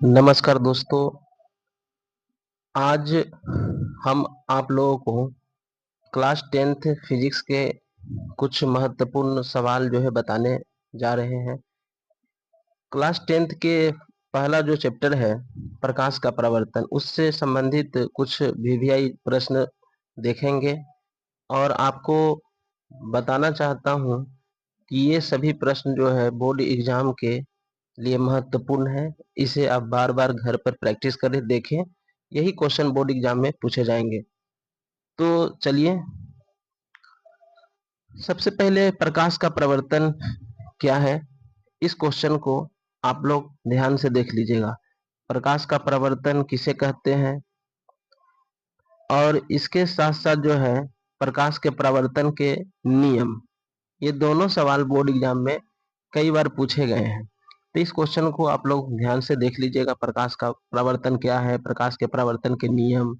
नमस्कार दोस्तों, आज हम आप लोगों को क्लास 10th फिजिक्स के कुछ महत्वपूर्ण सवाल जो है बताने जा रहे हैं। क्लास 10th के पहला जो चैप्टर है प्रकाश का प्रवर्तन, उससे संबंधित कुछ वीवीआई प्रश्न देखेंगे और आपको बताना चाहता हूं कि ये सभी प्रश्न जो है बोर्ड एग्जाम के लिए महत्वपूर्ण है। इसे आप बार-बार घर पर प्रैक्टिस करें, देखें, यही क्वेश्चन बोर्ड एग्जाम में पूछे जाएंगे। तो चलिए, सबसे पहले प्रकाश का प्रवर्तन क्या है, इस क्वेश्चन को आप लोग ध्यान से देख लीजिएगा। प्रकाश का प्रवर्तन किसे कहते हैं और इसके साथ साथ जो है प्रकाश के प्रवर्तन के नियम, ये दोनों सवाल बोर्ड एग्जाम में कई बार पूछे गए हैं। तो इस क्वेश्चन को आप लोग ध्यान से देख लीजिएगा। प्रकाश का प्रवर्तन क्या है, प्रकाश के प्रवर्तन के नियम,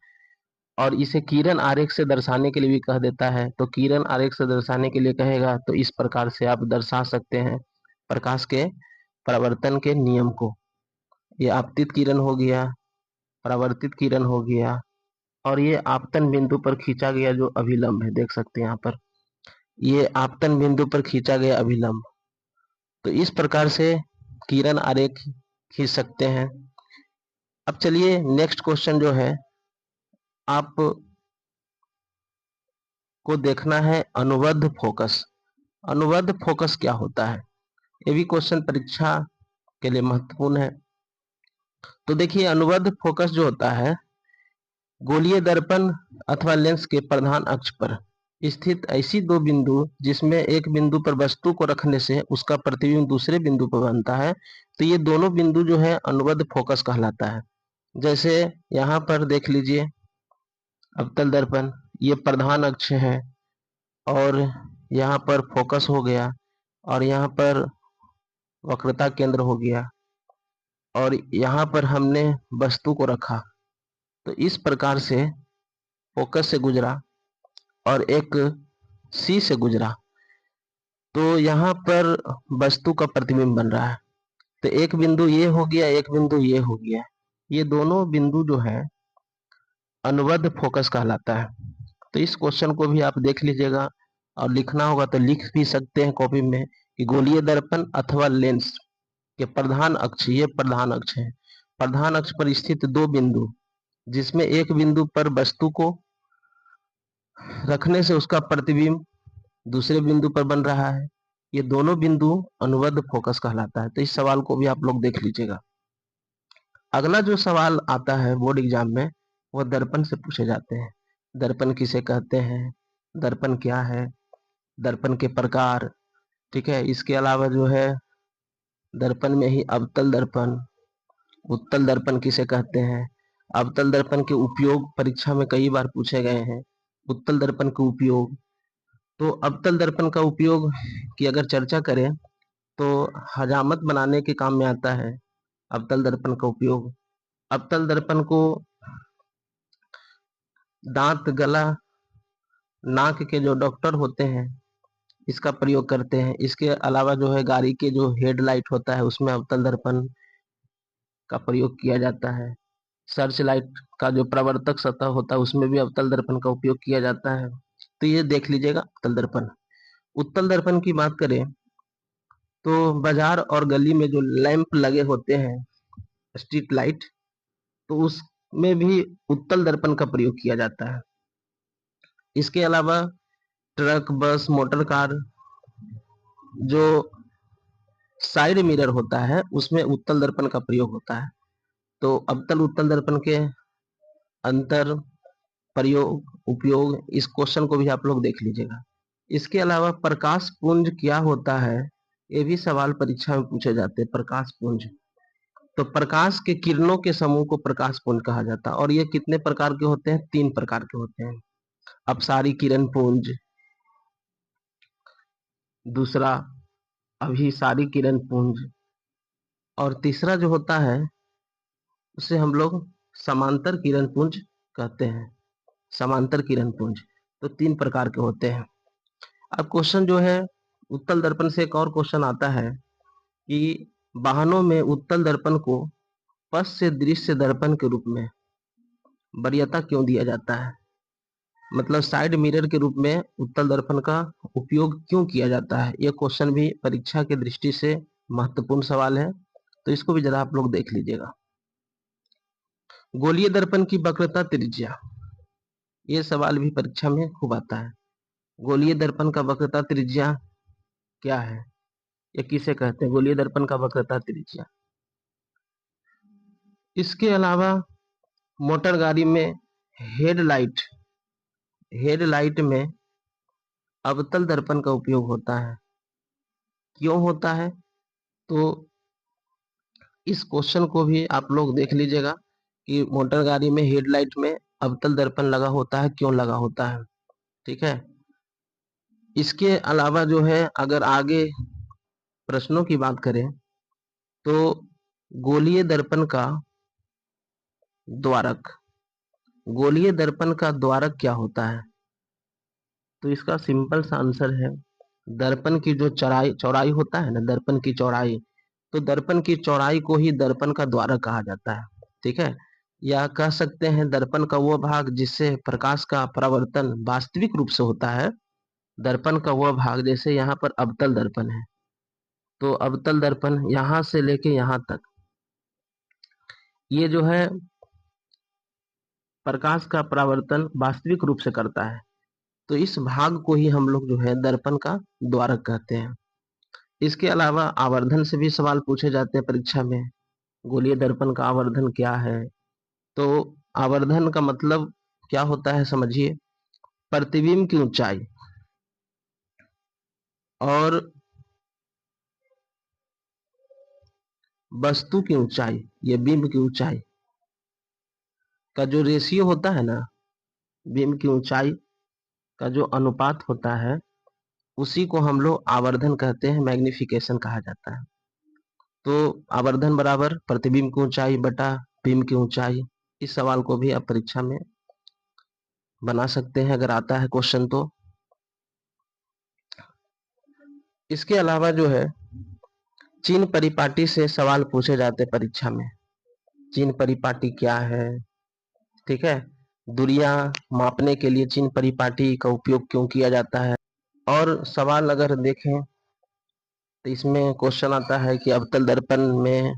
और इसे किरण आरेख से दर्शाने के लिए भी कह देता है। तो किरण आरेख से दर्शाने के लिए कहेगा तो इस प्रकार से आप दर्शा सकते हैं प्रकाश के प्रवर्तन के नियम को। ये आपतित किरण हो गया, परावर्तित किरण हो गया, और ये आपतन बिंदु पर खींचा गया जो अभिलंब है, देख सकते हैं यहाँ पर, ये आपतन बिंदु पर खींचा गया अभिलंब। तो इस प्रकार से किरण आरेख खींच सकते हैं। अब चलिए नेक्स्ट क्वेश्चन जो है आप को देखना है, अनुबद्ध फोकस। अनुबद्ध फोकस क्या होता है, ये भी क्वेश्चन परीक्षा के लिए महत्वपूर्ण है। तो देखिए, अनुबद्ध फोकस जो होता है, गोलीय दर्पण अथवा लेंस के प्रधान अक्ष पर स्थित ऐसी दो बिंदु जिसमें एक बिंदु पर वस्तु को रखने से उसका प्रतिबिंब दूसरे बिंदु पर बनता है, तो ये दोनों बिंदु जो है अनुबद्ध फोकस कहलाता है। जैसे यहाँ पर देख लीजिए, अवतल दर्पण, ये प्रधान अक्ष है और यहाँ पर फोकस हो गया और यहाँ पर वक्रता केंद्र हो गया और यहाँ पर हमने वस्तु को रखा। तो इस प्रकार से फोकस से गुजरा और एक सी से गुजरा, तो यहाँ पर वस्तु का प्रतिबिंब बन रहा है। तो एक बिंदु ये हो गया, एक बिंदु ये हो गया, ये दोनों बिंदु जो है अनुबद्ध फोकस कहलाता है। तो इस क्वेश्चन को भी आप देख लीजिएगा और लिखना होगा तो लिख भी सकते हैं कॉपी में कि गोलीय दर्पण अथवा लेंस के प्रधान अक्ष, ये प्रधान अक्ष है, प्रधान अक्ष पर स्थित दो बिंदु जिसमें एक बिंदु पर वस्तु को रखने से उसका प्रतिबिंब दूसरे बिंदु पर बन रहा है, ये दोनों बिंदु अनुबद्ध फोकस कहलाता है। तो इस सवाल को भी आप लोग देख लीजिएगा। अगला जो सवाल आता है बोर्ड एग्जाम में, वो दर्पण से पूछे जाते हैं। दर्पण किसे कहते हैं, दर्पण क्या है, दर्पण के प्रकार, ठीक है। इसके अलावा जो है दर्पण में ही अवतल दर्पण, उत्तल दर्पण किसे कहते हैं, अवतल दर्पण के उपयोग परीक्षा में कई बार पूछे गए हैं, उत्तल दर्पण के उपयोग। तो अवतल दर्पण का उपयोग की अगर चर्चा करें तो हजामत बनाने के काम में आता है अवतल दर्पण का उपयोग। अवतल दर्पण को दांत, गला, नाक के जो डॉक्टर होते हैं इसका प्रयोग करते हैं। इसके अलावा जो है गाड़ी के जो हेडलाइट होता है उसमें अवतल दर्पण का प्रयोग किया जाता है। सर्च लाइट का जो प्रवर्तक सतह होता है उसमें भी अवतल दर्पण का उपयोग किया जाता है। तो ये देख लीजिएगा अवतल दर्पण। उत्तल दर्पण की बात करें तो बाजार और गली में जो लैंप लगे होते हैं, स्ट्रीट लाइट, तो उसमें भी उत्तल दर्पण का प्रयोग किया जाता है। इसके अलावा ट्रक, बस, मोटर कार, जो साइड मिरर होता है उसमें उत्तल दर्पण का प्रयोग होता है। तो अवतल उत्तल दर्पण के अंतर, प्रयोग, उपयोग, इस क्वेश्चन को भी आप लोग देख लीजिएगा। इसके अलावा प्रकाश पुंज क्या होता है, ये भी सवाल परीक्षा में पूछे जाते हैं। प्रकाश पुंज, तो प्रकाश के किरणों के समूह को प्रकाश पुंज कहा जाता है। और ये कितने प्रकार के होते हैं, 3 प्रकार के होते हैं। अपसारी किरण पुंज, दूसरा अभिसारी किरण पुंज, और तीसरा जो होता है उसे हम लोग समांतर किरण पुंज कहते हैं। समांतर किरण पुंज, तो 3 प्रकार के होते हैं। अब क्वेश्चन जो है उत्तल दर्पण से एक और क्वेश्चन आता है कि वाहनों में उत्तल दर्पण को पश्च से दृश्य दर्पण के रूप में वरीयता क्यों दिया जाता है? मतलब साइड मिरर के रूप में उत्तल दर्पण का उपयोग क्यों किया जाता है? यह क्वेश्चन भी परीक्षा की दृष्टि से महत्वपूर्ण सवाल है, तो इसको भी जरा आप लोग देख लीजिएगा। गोलीय दर्पण की वक्रता त्रिज्या, ये सवाल भी परीक्षा में खूब आता है। गोलीय दर्पण का वक्रता त्रिज्या क्या है, या किसे कहते हैं गोलीय दर्पण का वक्रता त्रिज्या? इसके अलावा मोटर गाड़ी में हेडलाइट में अवतल दर्पण का उपयोग होता है, क्यों होता है? तो इस क्वेश्चन को भी आप लोग देख लीजिएगा कि मोटर गाड़ी में हेडलाइट में अवतल दर्पण लगा होता है, क्यों लगा होता है, ठीक है। इसके अलावा जो है, अगर आगे प्रश्नों की बात करें तो गोलीय दर्पण का द्वारक, गोलीय दर्पण का द्वारक क्या होता है? तो इसका सिंपल सा आंसर है, दर्पण की जो चौड़ाई होता है ना, दर्पण की चौड़ाई, तो दर्पण की चौड़ाई को ही दर्पण का द्वारक कहा जाता है, ठीक है। या कह सकते हैं दर्पण का वो भाग जिससे प्रकाश का परावर्तन वास्तविक रूप से होता है। दर्पण का वो भाग, जैसे यहाँ पर अवतल दर्पण है, तो अवतल दर्पण यहाँ से लेके यहाँ तक, ये जो है प्रकाश का परावर्तन वास्तविक रूप से करता है, तो इस भाग को ही हम लोग जो है दर्पण का द्वारक कहते हैं। इसके अलावा आवर्धन से भी सवाल पूछे जाते हैं परीक्षा में। गोलीय दर्पण का आवर्धन क्या है? तो आवर्धन का मतलब क्या होता है समझिए, प्रतिबिंब की ऊंचाई और वस्तु की ऊंचाई या बिंब की ऊंचाई का जो रेशियो होता है ना, बिंब की ऊंचाई का जो अनुपात होता है, उसी को हम लोग आवर्धन कहते हैं, मैग्निफिकेशन कहा जाता है। तो आवर्धन बराबर प्रतिबिंब की ऊंचाई बटा बिंब की ऊंचाई। इस सवाल को भी आप परीक्षा में बना सकते हैं अगर आता है क्वेश्चन तो। इसके अलावा जो है चिन्ह परिपाटी से सवाल पूछे जाते परीक्षा में। चिन्ह परिपाटी क्या है, ठीक है। दूरियां मापने के लिए चिन्ह परिपाटी का उपयोग क्यों किया जाता है? और सवाल अगर देखें तो इसमें क्वेश्चन आता है कि अवतल दर्पण में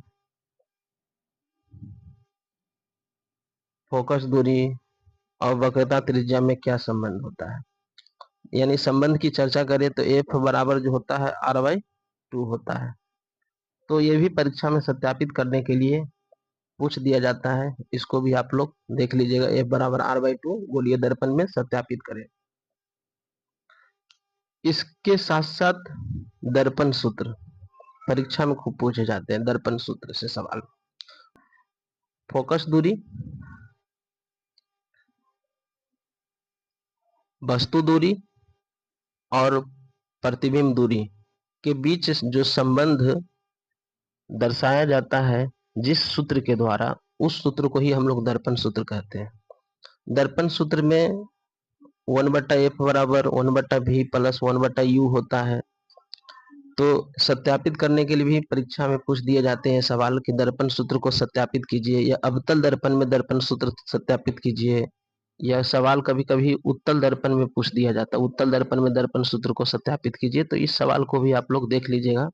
फोकस दूरी और वक्रता त्रिज्या में क्या संबंध होता है? यानी संबंध की चर्चा करें तो एफ बराबर जो होता है r/2 होता है। तो ये भी परीक्षा में सत्यापित करने के लिए पूछ दिया जाता है, इसको भी आप लोग देख लीजिएगा। एफ बराबर r/2 गोलीय दर्पण में सत्यापित करें। इसके साथ साथ दर्पण सूत्र परीक्षा में खूब पूछे जाते हैं। दर्पण सूत्र से सवाल, फोकस दूरी, वस्तु दूरी और प्रतिबिंब दूरी के बीच जो संबंध दर्शाया जाता है जिस सूत्र के द्वारा, उस सूत्र को ही हम लोग दर्पण सूत्र कहते हैं। दर्पण सूत्र में 1/f बराबर 1/v प्लस 1/u होता है। तो सत्यापित करने के लिए भी परीक्षा में पूछ दिए जाते हैं सवाल कि दर्पण सूत्र को सत्यापित कीजिए, या अवतल दर्पण में दर्पण सूत्र सत्यापित कीजिए। यह सवाल कभी कभी उत्तल दर्पण में पूछ दिया जाता है, उत्तल दर्पण में दर्पण सूत्र को सत्यापित कीजिए। तो इस सवाल को भी आप लोग देख लीजिएगा।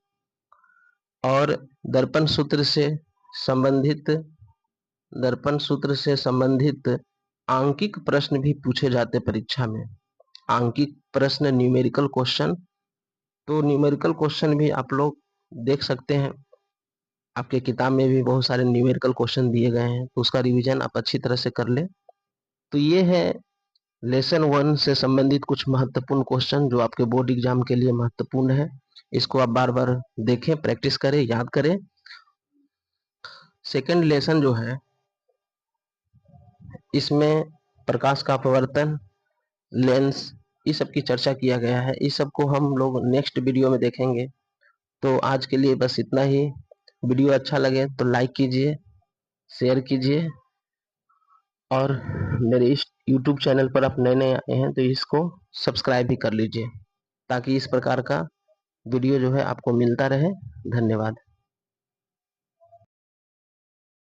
और दर्पण सूत्र से संबंधित आंकिक प्रश्न भी पूछे जाते परीक्षा में। आंकिक प्रश्न, न्यूमेरिकल क्वेश्चन, तो न्यूमेरिकल क्वेश्चन भी आप लोग देख सकते हैं। आपके किताब में भी बहुत सारे न्यूमेरिकल क्वेश्चन दिए गए हैं, तो उसका रिवीजन आप अच्छी तरह से कर लें। तो ये है लेसन 1 से संबंधित कुछ महत्वपूर्ण क्वेश्चन जो आपके बोर्ड एग्जाम के लिए महत्वपूर्ण है। इसको आप बार बार देखें, प्रैक्टिस करें, याद करें। सेकंड लेसन जो है, इसमें प्रकाश का अपवर्तन, लेंस, इस सब की चर्चा किया गया है। इस सब को हम लोग नेक्स्ट वीडियो में देखेंगे। तो आज के लिए बस इतना ही। वीडियो अच्छा लगे तो लाइक कीजिए, शेयर कीजिए, और मेरे इस YouTube चैनल पर आप नए नए आए हैं तो इसको सब्सक्राइब भी कर लीजिए, ताकि इस प्रकार का वीडियो जो है आपको मिलता रहे। धन्यवाद।